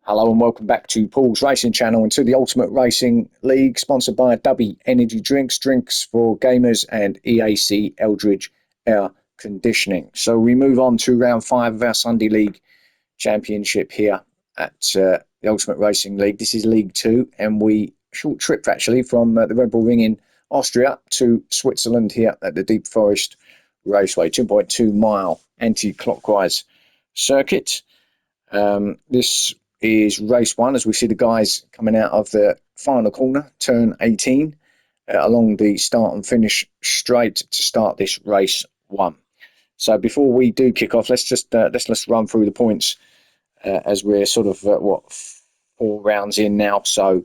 Hello and welcome back to Paul's Racing Channel and to the Ultimate Racing League, sponsored by Dubby Energy Drinks, drinks for gamers, and EAC Eldridge Air Conditioning. So we move on to round 5 of our Sunday League Championship here at the Ultimate Racing League. This is League 2, and short trip actually from the Red Bull Ring in Austria to Switzerland here at the Deep Forest Raceway, 2.2 mile anti-clockwise circuit. This is race 1 as we see the guys coming out of the final corner, turn 18, along the start and finish straight to start this race 1. So before we do kick off, let's run through the points as we're sort of 4 rounds in now. So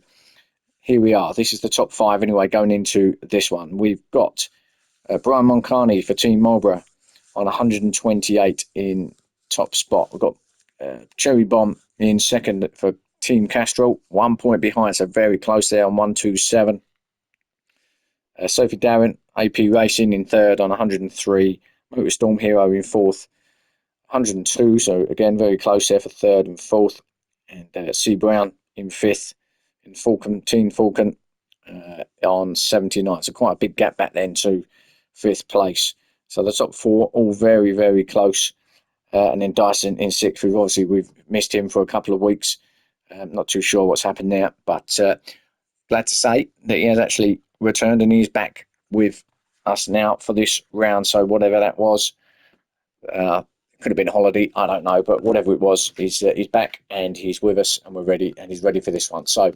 here we are. This is the top 5 anyway going into this one. We've got Brian Moncani for Team Marlboro on 128 in top spot. We've got Cherry Bomb in second for Team Castrol, 1 point behind, so very close there on 127. Sophie Darren, AP Racing in third on 103. Motorstorm Hero in fourth, 102, so again very close there for third and fourth. And C Brown in fifth in Falcon, Team Falcon on 79. So quite a big gap back then to fifth place. So the top 4 all very, very close. And then Dyson in sixth. We've missed him for a couple of weeks. Not too sure what's happened there, but glad to say that he has actually returned and he's back with us now for this round. So whatever that was, could have been a holiday, I don't know, but whatever it was, he's back and he's with us and we're ready, and he's ready for this one. So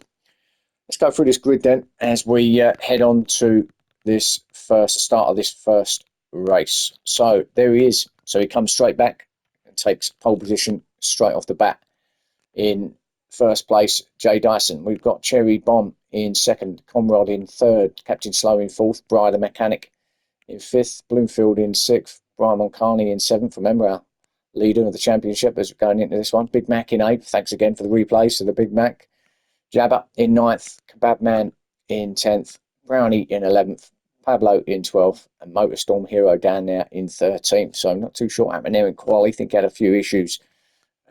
let's go through this grid then as we head on to this start of this first race. So there he is. So he comes straight back and takes pole position straight off the bat. In first place, Jay Dyson. We've got Cherry Bomb in second, Conrad in third, Captain Slow in fourth, Brian the Mechanic in fifth, Bloomfield in sixth, Brian Moncani in seventh. Remember our leader of the championship as we're going into this one. Big Mac in eighth. Thanks again for the replays to the Big Mac. Jabba in ninth, Kebab Man in 10th, Brownie in 11th, Pablo in 12th, and Motorstorm Hero down there in 13th. So I'm not too sure what happened there in quali. I think he had a few issues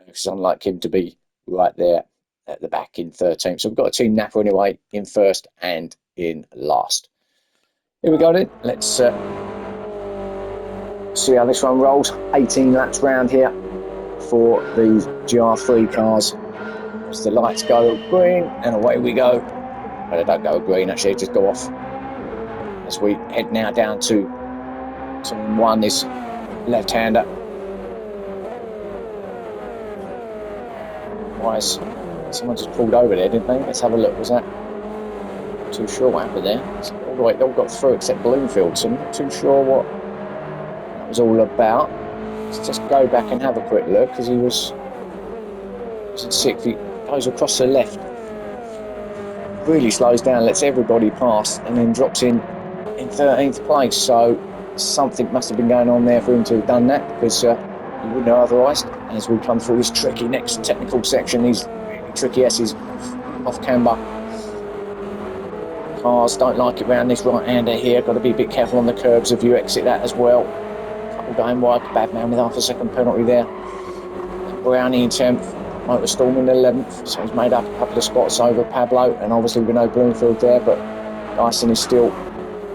because unlike him to be right there at the back in 13th. So we've got a Team Napa anyway in first and in last. Here we go then. Let's see how this one rolls. 18 laps round here for these GR3 cars. As the lights go green and away we go. But they don't go green actually, they just go off. As we head now down to Team 1, this left-hander. Why is someone just pulled over there, didn't they? Let's have a look. Was that? Not too sure what happened there. So all the way, they all got through except Bloomfield, so I'm not too sure what that was all about. Let's just go back and have a quick look because he was in sixth. He goes across the left, really slows down, lets everybody pass, and then drops in 13th place. So something must have been going on there for him to have done that, because you wouldn't know otherwise. As we come through this tricky next technical section, these really tricky S's off camber. Cars don't like it round this right-hander here. Got to be a bit careful on the curbs if you exit that as well. Couple going wide. Bad man with half a second penalty there. Brownie in 10th. Motorstorm in 11th. So he's made up a couple of spots over Pablo, and obviously we know Bloomfield there, but Dyson is still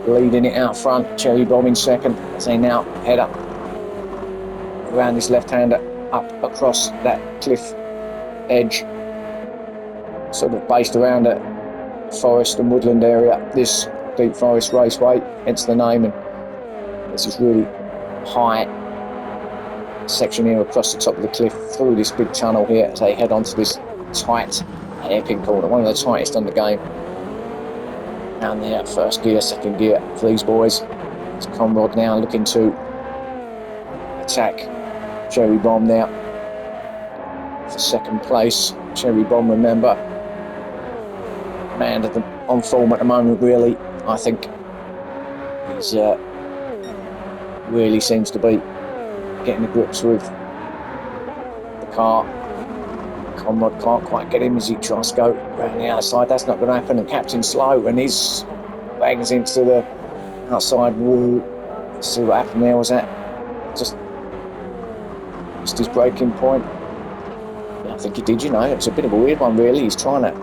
leading it out front. Cherry Bomb in second as they now head up around this left-hander, up across that cliff edge, sort of based around a forest and woodland area. This Deep Forest Raceway, hence the name, and this is really high section here across the top of the cliff through this big tunnel here as they head onto this tight hairpin corner, one of the tightest on the game. Down there, first gear, second gear for these boys. It's Conrad now looking to attack Cherry Bomb now for second place. Cherry Bomb, remember, man on form at the moment, really. I think he's really seems to be getting the grips with the car. Conrad can't quite get him as he tries to go around the outside. That's not going to happen. And Captain Slow and his bangs into the outside wall. Let's see what happened there. Was that just his braking point? I think he did, you know. It's a bit of a weird one, really. He's trying to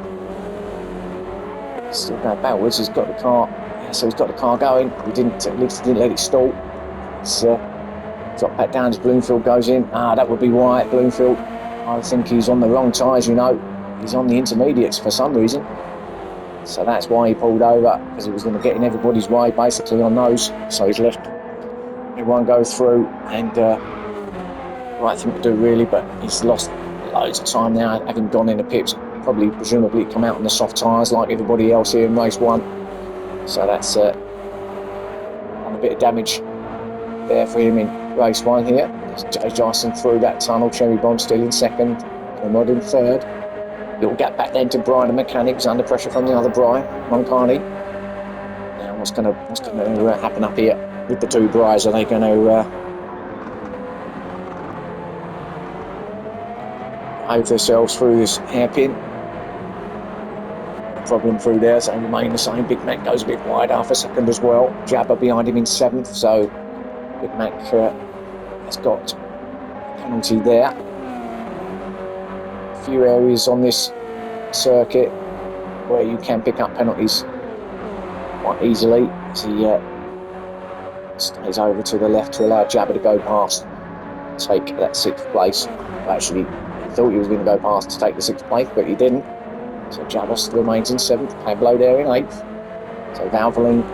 still go backwards. He's got the car. Yeah, so he's got the car going. He didn't, at least he didn't let it stall. He's dropped back down as Bloomfield goes in. That would be why Bloomfield. I think he's on the wrong tyres, you know. He's on the intermediates for some reason. So that's why he pulled over, because he was going to get in everybody's way, basically, on those. So he's left everyone go through, and right thing to do, really. But he's lost loads of time now, having gone in the pits. Probably, presumably, come out on the soft tyres like everybody else here in race 1. So that's done a bit of damage there for him in race 1 here. Jay Dyson through that tunnel. Cherry Bomb still in second. Conrod in third. Little gap back then to Brian the mechanic, who's under pressure from the other Brian, Moncani. Now what's going to happen up here with the two Briars? Are they going to hove themselves through this hairpin? Problem through there, so remain the same. Big Mac goes a bit wide half a second as well. Jabba behind him in 7th, so Big Mac has got a penalty there. A few areas on this circuit where you can pick up penalties quite easily. As he stays over to the left to allow Jabba to go past, take that 6th place. Actually, he thought he was going to go past to take the 6th place, but he didn't. So Jabba still remains in 7th, Pablo there in 8th. So Valvoline,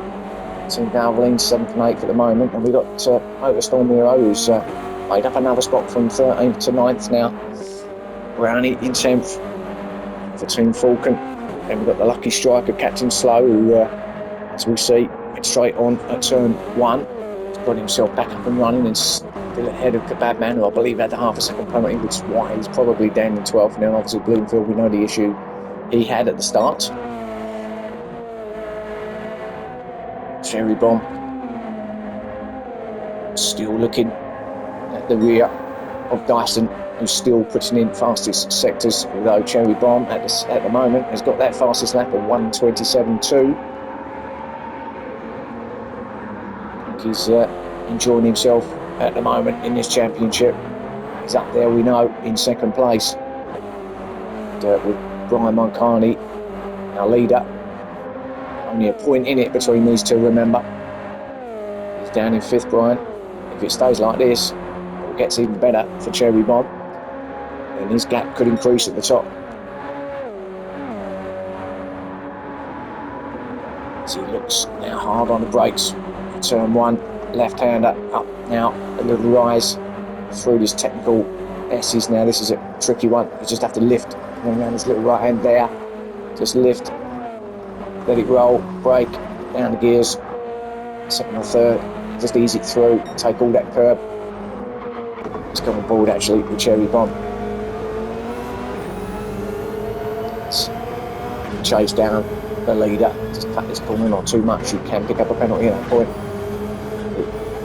Team Valvoline 7th and 8th at the moment. And we've got Motorstorm Hero, who's made up another spot from 13th to 9th now. Brownie in 10th for Team Falcon. Then we've got the lucky striker, Captain Slow, who, as we see, went straight on at turn 1. He's got himself back up and running and still ahead of Kebabman, who I believe had the half a second penalty, which is why he's probably down in 12th now. Obviously, Bloomfield, we know the issue he had at the start. Cherry Bomb still looking at the rear of Dyson, who's still putting in fastest sectors, although Cherry Bomb at the moment has got that fastest lap of 1:27.2. I think he's enjoying himself at the moment in this championship. He's up there, we know, in 2nd place. With Brian Moncani, our leader. Only a point in it between these two, remember. He's down in 5th, Brian. If it stays like this, it gets even better for Cherry Bomb. And his gap could increase at the top. So he looks now hard on the brakes. Turn 1, left-hander up now, a little rise through this technical S's now. This is a tricky one. You just have to lift. And around this little right hand there, just lift, let it roll, brake, down the gears, 2nd or 3rd, just ease it through, take all that curb. Let's come on board actually with Cherry Bomb. Let's chase down the leader, just cut this corner not too much, you can pick up a penalty at that point.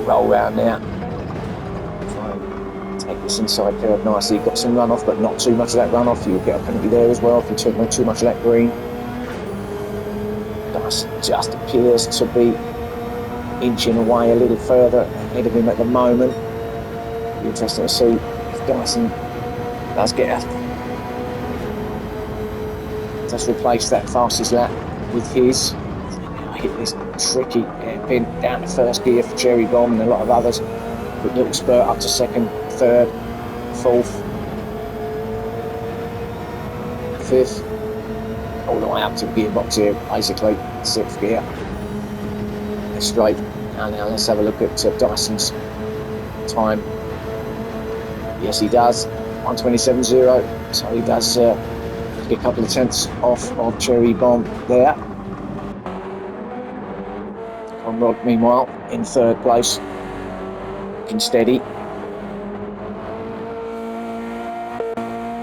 Roll round now. Take this inside curve nicely. You've got some runoff, but not too much of that runoff. You'll get a penalty there as well if you took too much of that green. Dyson just appears to be inching away a little further ahead of him at the moment. It'll be interesting to see if Dyson does replace that fastest lap with his. Now hit this tricky hairpin down to 1st gear for Cherry Bomb and a lot of others. Good little spurt up to 2nd, 3rd, 4th, 5th, all the way up to the gearbox here, basically 6th gear. Straight. Now let's have a look at Dyson's time. Yes, he does 1:27.0, so he does get a couple of tenths off of Cherry Bomb there. Conrod, meanwhile, in 3rd place, looking steady.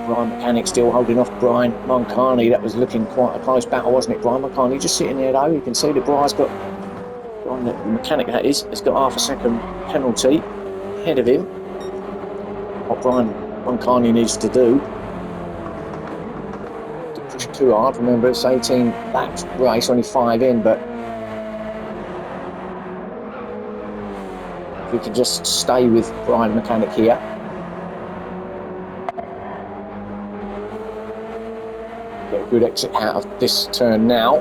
Brian Mechanic still holding off Brian Moncani. That was looking quite a close battle, wasn't it? Brian Moncani just sitting there though. You can see that Brian's got, Brian the Mechanic that is, has got half a second penalty ahead of him. What Brian Moncani needs to do, to push too hard. Remember, it's 18 laps race, only 5 in, but if we can just stay with Brian Mechanic here. Get a good exit out of this turn now.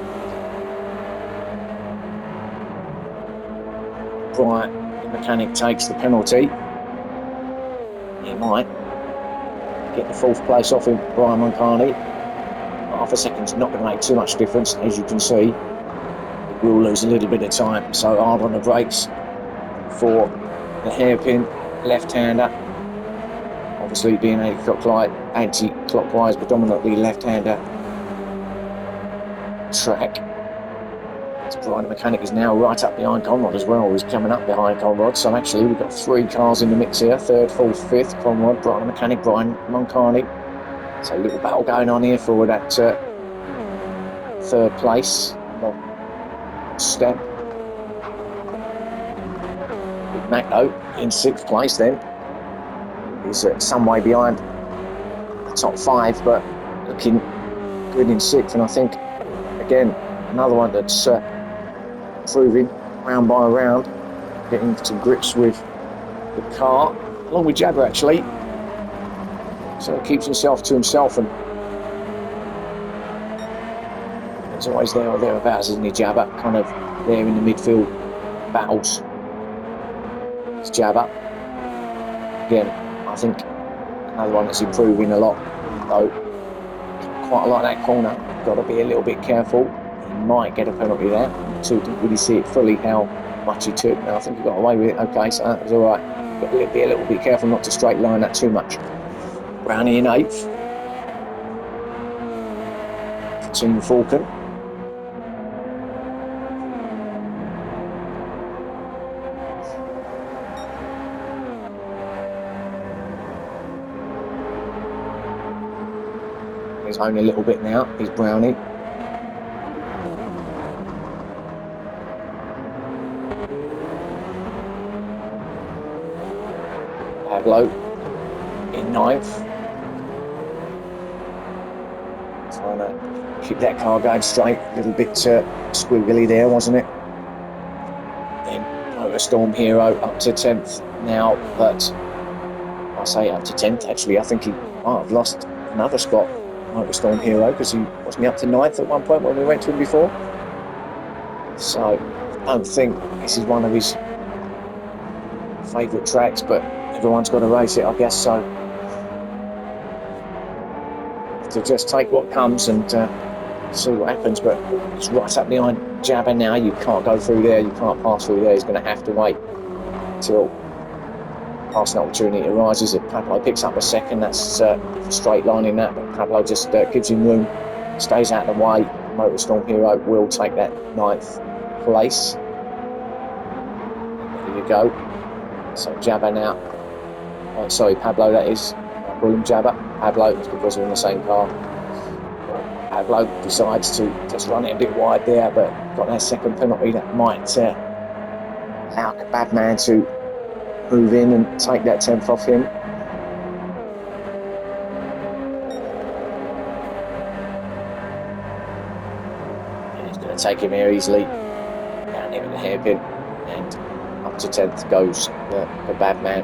Bryant, the mechanic, takes the penalty. He might get the 4th place off him, Brian Moncani. Half a second's not going to make too much difference, as you can see. He will lose a little bit of time, so hard on the brakes for the hairpin left-hander. Obviously being anti-clockwise, predominantly left-hander track. Brian the mechanic is now right up behind Conrad as well. He's coming up behind Conrad. So actually we've got 3 cars in the mix here. 3rd, 4th, 5th. Conrad, Brian the mechanic, Brian Moncani. So a little battle going on here for that 3rd place. Step. Big Mac though in 6th place then. He's some way behind the top 5, but looking good in 6th. And I think again another one that's improving round by round, getting to grips with the car, along with Jabba actually. So he keeps himself to himself, and he's always there or thereabouts, isn't he, Jabba? Kind of there in the midfield battles. It's Jabba. Again, I think another one that's improving a lot, though. Quite like that corner. Got to be a little bit careful. He might get a penalty there. Didn't really see it fully how much he took. Now I think he got away with it. Okay, so that was all right. Got to be a little bit careful not to straight line that too much. Brownie in 8th. Team Falcon. He's only a little bit now. He's Brownie. Pablo in 9th. Trying to keep that car going straight. A little bit squiggly there, wasn't it? Then Motorstorm Hero up to 10th now, but I say up to 10th actually. I think he might have lost another spot, Motorstorm Hero, because he wasn't up to 9th at one point when we went to him before. So I don't think this is one of his favourite tracks, but everyone's got to race it, I guess, so to just take what comes and see what happens. But it's right up behind Jabba now. You can't go through there, you can't pass through there. He's going to have to wait until passing opportunity arises. If Pablo picks up a second, that's straight lining that, but Pablo just gives him room, stays out of the way. Motorstorm Hero will take that 9th place. There you go. So Jabba now. Sorry, Pablo, that is. I call him Jabba. Pablo, it's because we're in the same car. Pablo decides to just run it a bit wide there, but got that second penalty that might allow the bad man to move in and take that 10th off him. And he's going to take him here easily. Down here with the hairpin. And up to 10th goes the bad man.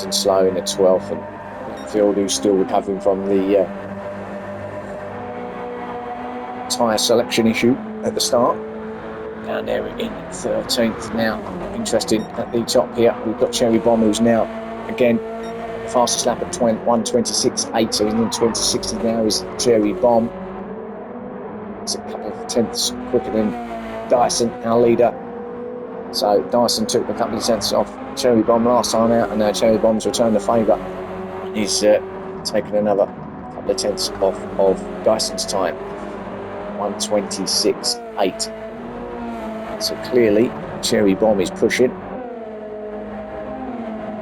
And slow in at 12th, and Field, who's still recovering from the tyre selection issue at the start. Down there in 13th now. Interesting at the top here. We've got Cherry Bomb, who's now again fastest lap at 1:26.18, and 2060 now is Cherry Bomb. It's a couple of tenths quicker than Dyson, our leader. So Dyson took a couple of tenths off Cherry Bomb last time out, and now Cherry Bomb's returned the favour. He's taken another couple of tenths off of Dyson's time, 1:26.8. So clearly Cherry Bomb is pushing.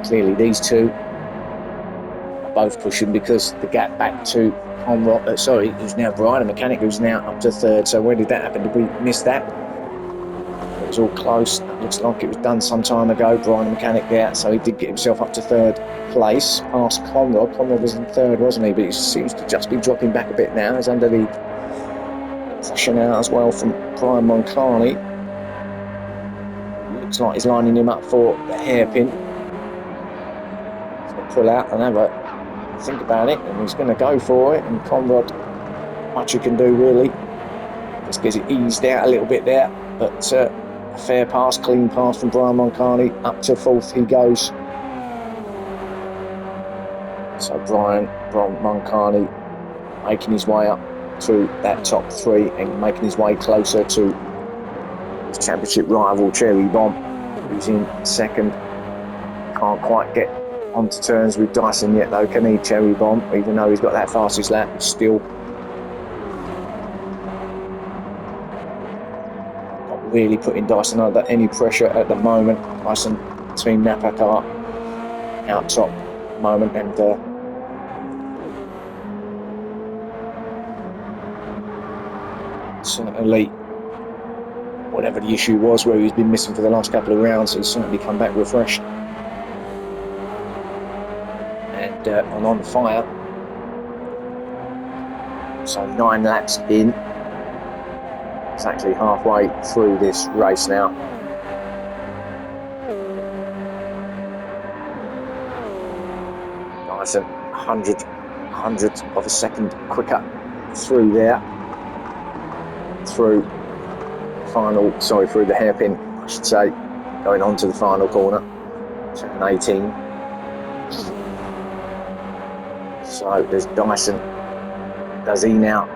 Clearly these two are both pushing, because the gap back to Conrad, who's now Brian, a mechanic, who's now up to 3rd. So where did that happen? Did we miss that? It was all close. It looks like it was done some time ago. Brian the mechanic there, so he did get himself up to 3rd place, past Conrad. Conrad was in 3rd, wasn't he? But he seems to just be dropping back a bit now. He's under the pressure now as well from Brian Moncani. Looks like he's lining him up for the hairpin. He's going to pull out and have a think about it, and he's going to go for it, and Conrad, much he can do really. Just gets it eased out a little bit there, but a fair pass, clean pass from Brian Moncani, up to fourth he goes. So Brian Moncani making his way up to that top three and making his way closer to his championship rival Cherry Bomb, who's in second. Can't quite get onto terms with Dyson yet though, can he, Cherry Bomb? Even though he's got that fastest lap, but still not really putting Dyson under any pressure at the moment. Dyson, Team Napa car out top at the moment, and certainly whatever the issue was where he's been missing for the last couple of rounds, he's certainly come back refreshed and on fire. So 9 laps in, exactly halfway through this race now. Dyson 100th of a second quicker through there, through the hairpin, I should say, going on to the final corner, turn 18. So there's Dyson. Does he now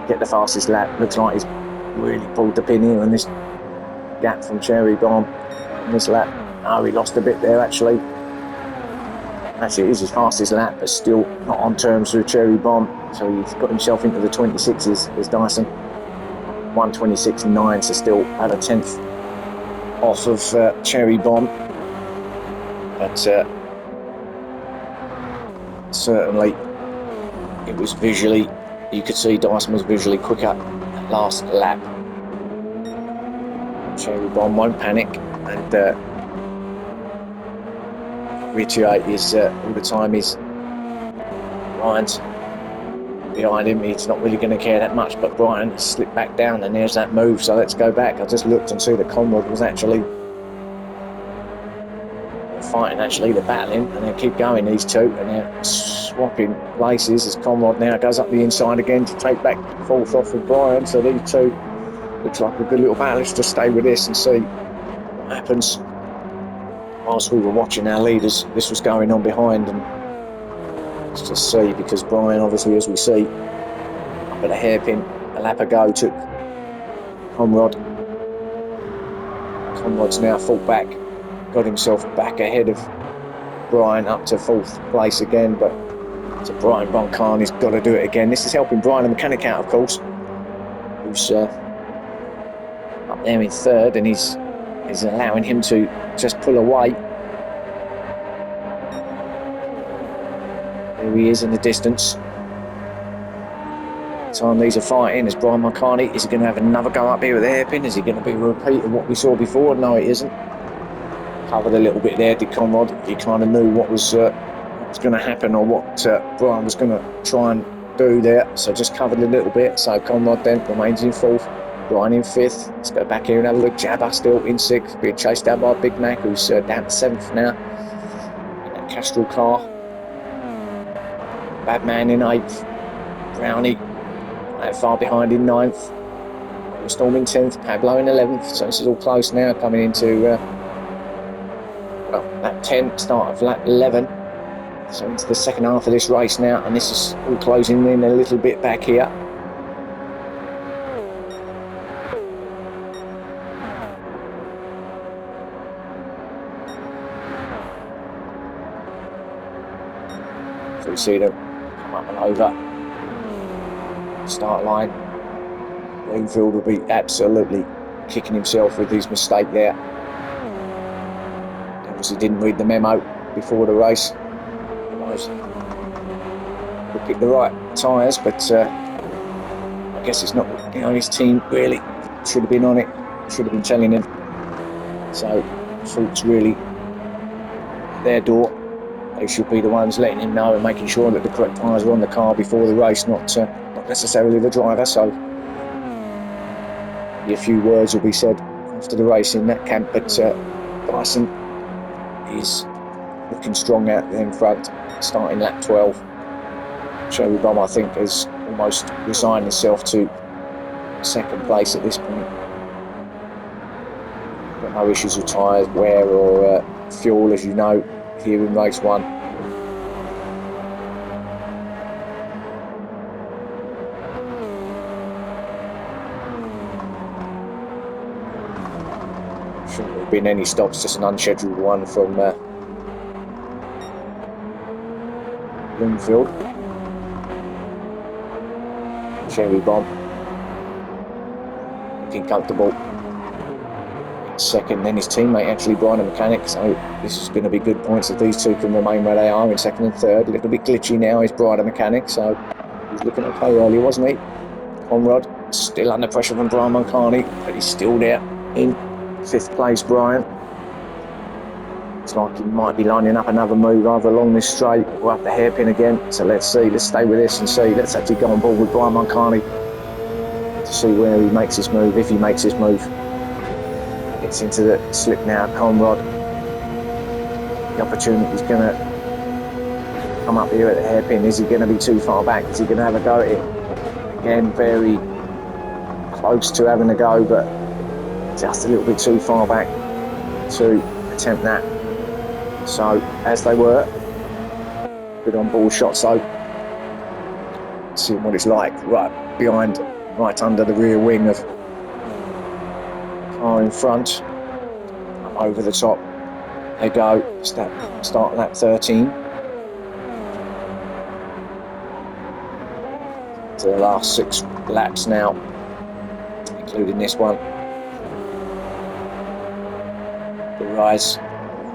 get the fastest lap? Looks like he's really pulled the pin here on this gap from Cherry Bomb in this lap. Oh, he lost a bit there actually. Actually, it is his fastest lap, but still not on terms with Cherry Bomb. So he's got himself into the 26s as Dyson. 1:26.9, so still at a 10th off of Cherry Bomb. But certainly it was visually, you could see Dyson was visually quicker at last lap. Cherry Bomb won't panic, and reiterate is all the time is Ryan's behind him. He's not really going to care that much, but Brian slipped back down, and there's that move. So let's go back. I just looked and see that Conrad was actually fighting, they're battling, and they keep going, these two, and they're swapping places as Conrad now goes up the inside again to take back fourth off of Brian. So these two, looks like a good little battle. Let's just stay with this and see what happens. Whilst we were watching our leaders, this was going on behind, and let's just see, because Brian, obviously, as we see, up at a hairpin, a lap ago, took Conrad. Conrad's now fought back, got himself back ahead of Brian up to fourth place again, but so Brian Moncani's got to do it again. This is helping Brian the mechanic out, of course, who's up there in third, and he's allowing him to just pull away. There he is in the distance. Time these are fighting as Brian Moncani. Is he going to have another go up here with the hairpin? Is he going to be a repeat of what we saw before? No, it isn't. Covered a little bit there, did Conrad. He kind of knew what was going to happen, or what Brian was going to try and do there. So just covered a little bit. So Conrad then remains in fourth. Brian in fifth. Let's go back here and have a look. Jabba still in sixth, being chased down by Big Mac, who's down to seventh now in that Castrol car. Badman in eighth. Brownie not far behind in ninth. Storm in 10th. Pablo in 11th. So this is all close now, coming into lap 10, start of lap 11. So into the second half of this race now, and this is all closing in a little bit back here. So we see them come up and over start line. Bloomfield will be absolutely kicking himself with his mistake there. Obviously didn't read the memo before the race. Otherwise, he picked the right tyres, but I guess it's not, his team really should have been on it, should have been telling him. So fault's really their door. They should be the ones letting him know and making sure that the correct tyres are on the car before the race, not necessarily the driver. So a few words will be said after the race in that camp, but Dyson is looking strong out there in front, starting lap 12. Cherry Bomb, I think, has almost resigned himself to second place at this point. Got no issues with tyres, wear or fuel, as you know, here in race 1. Shouldn't have been any stops, just an unscheduled one from Bloomfield. Cherry Bomb looking comfortable. Second, then his teammate actually Brian the Mechanic, so this is going to be good points if these two can remain where they are in second and third. A little bit glitchy now is Brian the Mechanic, so he's looking okay earlier, wasn't he? Conrad still under pressure from Brian Moncani, but he's still there in 5th place. Brian, it's like he might be lining up another move either along this straight or up the hairpin again, so let's see, let's stay with this and see. Let's actually go on board with Brian Moncani to see where he makes his move, if he makes his move. Gets into the slip now, Conrad. The opportunity's going to come up here at the hairpin. Is he going to be too far back? Is he going to have a go at it? Again, very close to having a go, but just a little bit too far back to attempt that. So, as they were, good on board shot, so seeing what it's like right behind, right under the rear wing of car in front, up over the top they go. Start lap 13 to the last 6 laps now, including this one. The rise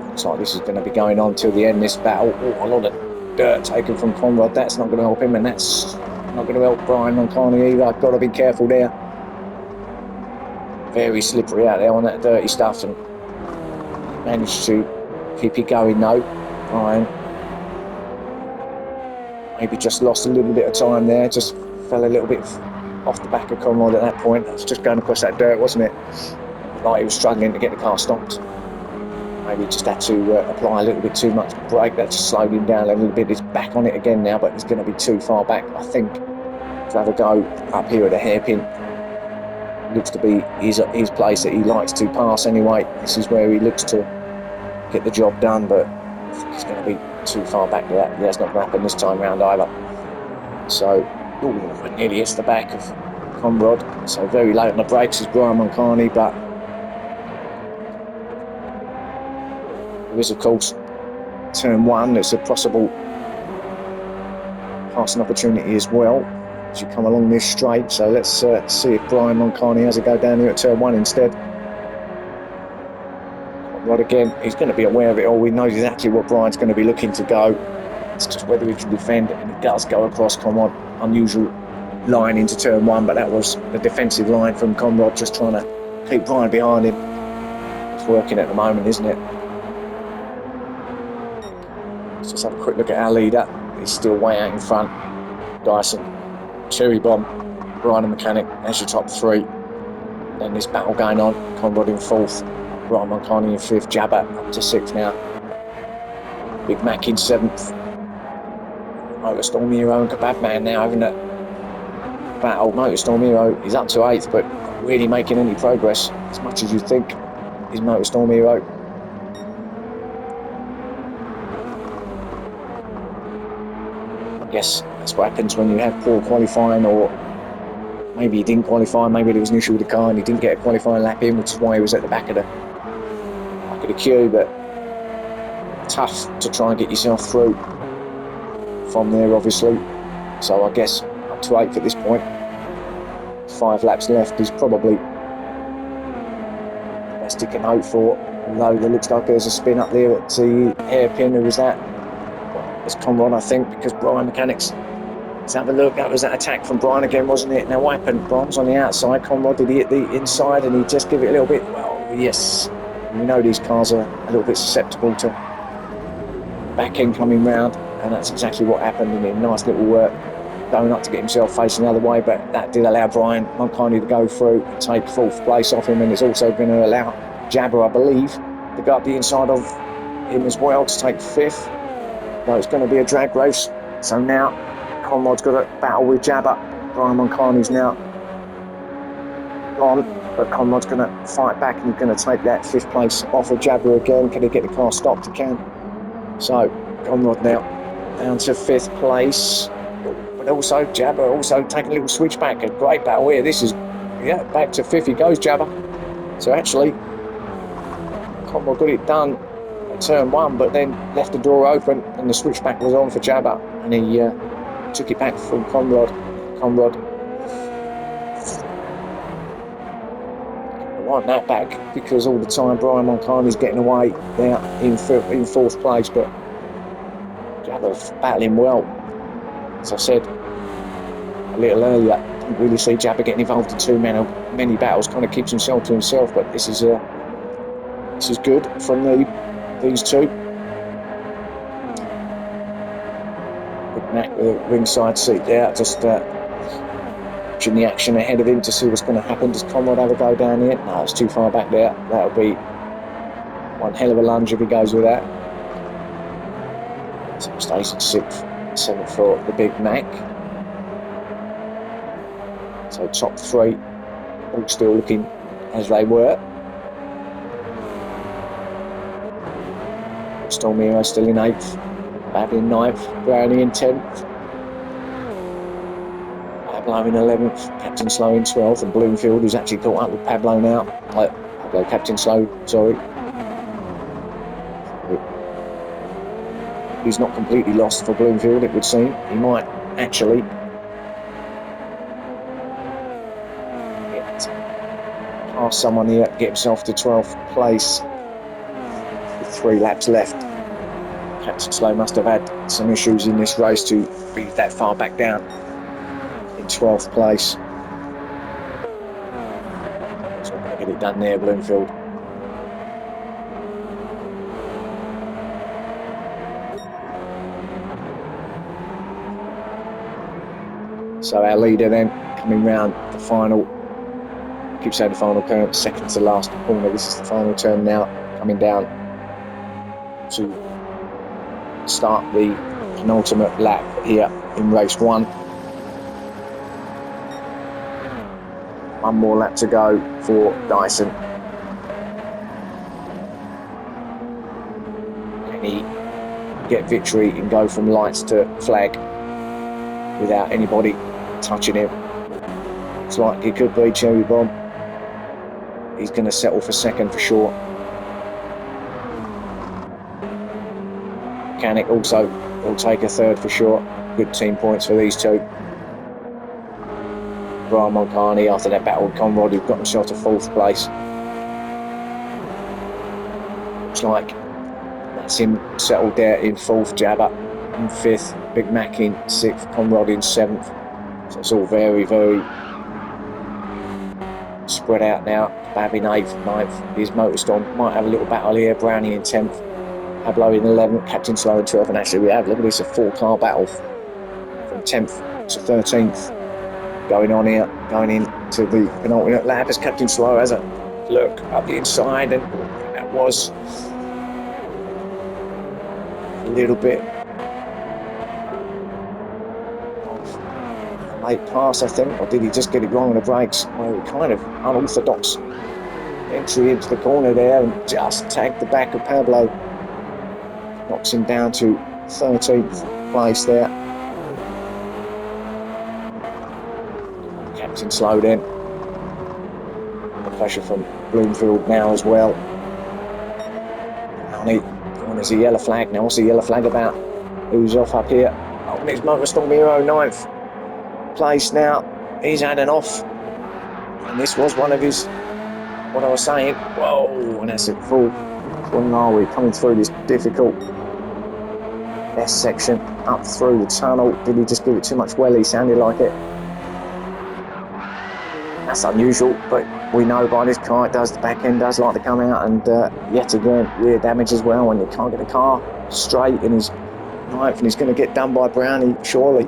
looks like this is going to be going on till the end, this battle. Oh, a lot of dirt taken from Conrad. That's not going to help him, and that's not going to help Brian Moncani either. I've got to be careful there. Very slippery out there on that dirty stuff, and managed to keep it going though. Brian maybe just lost a little bit of time there, just fell a little bit off the back of Conrad at that point. That was just going across that dirt, wasn't it? Like he was struggling to get the car stopped. Maybe just had to apply a little bit too much brake. That just slowed him down a little bit. He's back on it again now, but he's going to be too far back, I think, to have a go up here at the hairpin. Looks to be his place that he likes to pass anyway. This is where he looks to get the job done, but I think he's going to be too far back to that. Yeah, it's not going to happen this time round either. So, ooh, nearly hits the back of Conrad. So very late on the brakes is Brian Moncani, but there is, of course, turn 1. There's a possible passing opportunity as well as you come along this straight. So let's see if Brian Moncani has a go down here at turn 1 instead. Right, again, he's going to be aware of it all. He knows exactly what Brian's going to be looking to go. It's just whether he can defend, and he does go across Conrad. Unusual line into turn 1, but that was the defensive line from Conrad, just trying to keep Brian behind him. It's working at the moment, isn't it? Let's just have a quick look at our leader. He's still way out in front. Dyson, Cherry Bomb, Brian the Mechanic as your top 3. Then this battle going on. Conrad in 4th, Brian Moncani in 5th, Jabba up to 6th now. Big Mac in 7th. Motorstorm Hero and Kebab Man now having a battle. Motorstorm Hero is up to 8th, but not really making any progress as much as you think is Motorstorm Hero. I guess that's what happens when you have poor qualifying, or maybe he didn't qualify, maybe there was an issue with the car and he didn't get a qualifying lap in, which is why he was at the back of the queue. But tough to try and get yourself through from there, obviously. So I guess up to 8th at this point. 5 laps left is probably the best he can hope for, although there looks like there's a spin up there at the hairpin. Who was that? It's Conrad, I think, because Brian Mechanics. Let's have a look. That was that attack from Brian again, wasn't it? Now what happened? Brian's on the outside. Conrad, did he hit the inside and he just give it a little bit? Well, yes. We know these cars are a little bit susceptible to back end coming round, and that's exactly what happened. And a nice little donut to get himself facing the other way, but that did allow Brian Moncani to go through and take 4th place off him, and it's also going to allow Jabba, I believe, to go up the inside of him as well to take 5th. No, it's going to be a drag race. So now Conrod's got to battle with Jabber. Brian Moncani's now gone, but Conrod's going to fight back and he's going to take that 5th place off of Jabber again. Can he get the car stopped? He can. So Conrod now down to 5th place. But also Jabber also taking a little switch back. A great battle here. This is, yeah, back to 5th he goes, Jabber. So actually, Conrod got it done at turn 1, but then left the door open and the switchback was on for Jabber, and he took it back from Conrod. Conrod want that back because all the time Brian Moncani's getting away there in 4th place, but Jabber's battling well. As I said a little earlier, I don't really see Jabber getting involved in too many battles, kind of keeps himself to himself, but this is good from these two. Big Mac with a ringside seat there, just watching the action ahead of him to see what's going to happen. Does Conrod have a go down here? No, it's too far back there. That'll be one hell of a lunge if he goes with that. So stays at 6th, 7th for the Big Mac. So top 3 all still looking as they were. Storm Hero still in 8th, Babby in 9th, Brownie in 10th, Pablo in 11th, Captain Slow in 12th, and Bloomfield, who's actually caught up with Pablo now. Captain Slow, sorry. He's not completely lost for Bloomfield, it would seem. He might actually get past someone here, get himself to 12th place. 3 laps left. Captain Slow must have had some issues in this race to be that far back down in 12th place. So I'm going to get it done there, Bloomfield. So our leader then coming round the final, I keep saying the final turn, second to last corner. This is the final turn now, coming down to start the penultimate lap here in race 1. One more lap to go for Dyson. Can he get victory and go from lights to flag without anybody touching him? It's like it could be Cherry Bomb. He's going to settle for 2nd for sure. Mechanic also will take a 3rd for sure. Good team points for these two. Brian Moncani, after that battle with Conrod, who got himself to 4th place. Looks like that's him settled there in 4th, Jabber in 5th, Big Mac in 6th, Conrod in 7th. So it's all very, very spread out now. Bab in 8th, 9th, his Motorstorm might have a little battle here. Brownie in 10th. Pablo in 11th, Captain Slow in 12th, and actually we have, look at this, a 4-car battle from 10th to 13th going on here, going into the penultimate lap as Captain Slow has a look up the inside, and that was a little bit of a late pass, I think, or did he just get it wrong on the brakes? Well, kind of unorthodox entry into the corner there and just tagged the back of Pablo. Knocks him down to 13th place there. Captain Slow then. The pressure from Bloomfield now as well. There's a yellow flag now. What's the yellow flag about? Who's off up here? Oh, it's Motorstorm Hero, 9th place now. He's had an off. And this was one of his, what I was saying. Whoa, and that's it full. When are we coming through this difficult S section up through the tunnel? Did he just give it too much welly? Sounded like it. That's unusual, but we know by this car it does, the back end does like to come out, and yet again rear damage as well, and you can't get the car straight in his 9th, and he's going to get done by Brownie surely.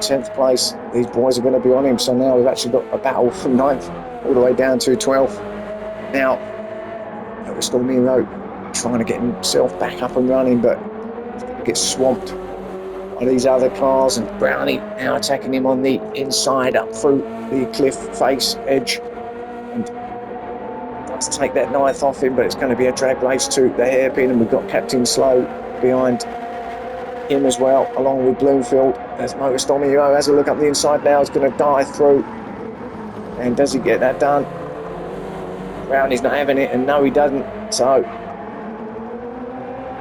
10th place, these boys are going to be on him, so now we've actually got a battle from 9th all the way down to 12th. Now Storm Hero trying to get himself back up and running, but he's going to get swamped by these other cars, and Brownie now attacking him on the inside up through the cliff face edge, and does take that ninth off him, but it's going to be a drag race to the hairpin, and we've got Captain Slow behind him as well, along with Bloomfield, as Motorstorm Hero has a look up the inside now. Is going to dive through, and does he get that done? Brownie's not having it, and no, he doesn't. So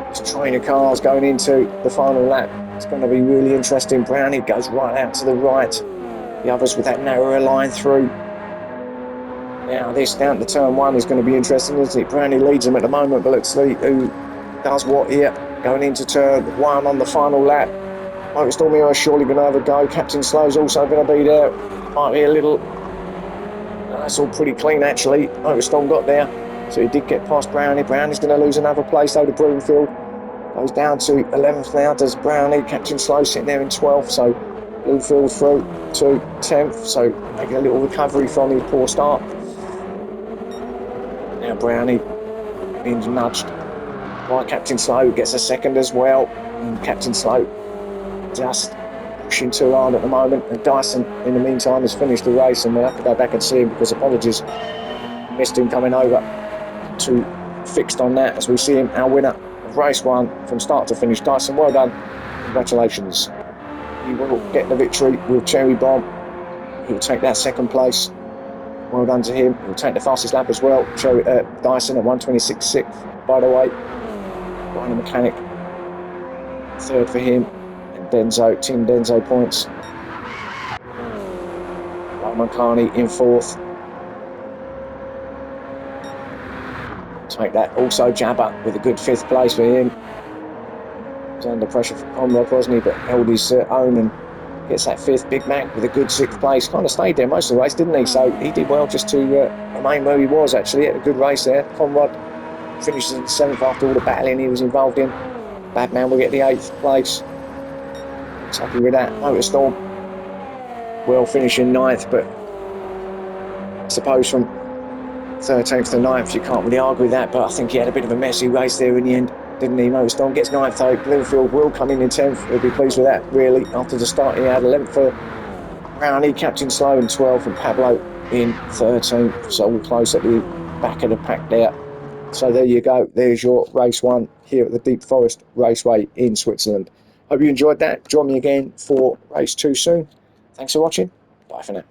this train of cars going into the final lap, it's going to be really interesting. Brownie goes right out to the right, the others with that narrower line through. Now this down to turn one is going to be interesting, isn't it? Brownie leads him at the moment, but let's see who does what here. Going into turn one on the final lap. Motorstorm Hero is surely going to have a go. Captain Slow's also going to be there. Might be a little... That's all pretty clean actually. Motorstorm got there, so he did get past Brownie. Brownie's going to lose another place though to Bloomfield. Goes down to 11th now, does Brownie. Captain Slow sitting there in 12th, so Bloomfield through to 10th, so making a little recovery from his poor start. Now Brownie being nudged by Captain Slow, gets a second as well, and Captain Slow just pushing too hard at the moment, and Dyson in the meantime has finished the race, and we'll have to go back and see him because apologies, missed him coming over. Too fixed on that as we see him, our winner of race one from start to finish. Dyson, well done, congratulations. He will get the victory with Cherry Bomb. He'll take that second place. Well done to him. He'll take the fastest lap as well. Dyson at 1:26.6, by the way. Ryan Mechanic third for him, and Denzo, Team Denzo points. Roman Carney in fourth. Take that. Also Jabba with a good fifth place for him. Was under pressure from Conrad, wasn't he, but held his own and gets that fifth. Big Mac with a good sixth place. Kind of stayed there most of the race, didn't he? So he did well just to remain where he was actually. Had a good race there. Conrad finishes in 7th after all the battling he was involved in. Badman will get the 8th place. He's happy with that. Motorstorm well finishing 9th, but I suppose from 13th to 9th you can't really argue with that, but I think he had a bit of a messy race there in the end, didn't he? Motorstorm gets 9th though. Bloomfield will come in 10th. He'll be pleased with that really. After the start he had 11th for Brownie, Captain Slow in 12th, and Pablo in 13th, so all close at the back of the pack there. So there you go, there's your race one here at the Deep Forest Raceway in Switzerland. Hope you enjoyed that. Join me again for race two soon. Thanks for watching. Bye for now.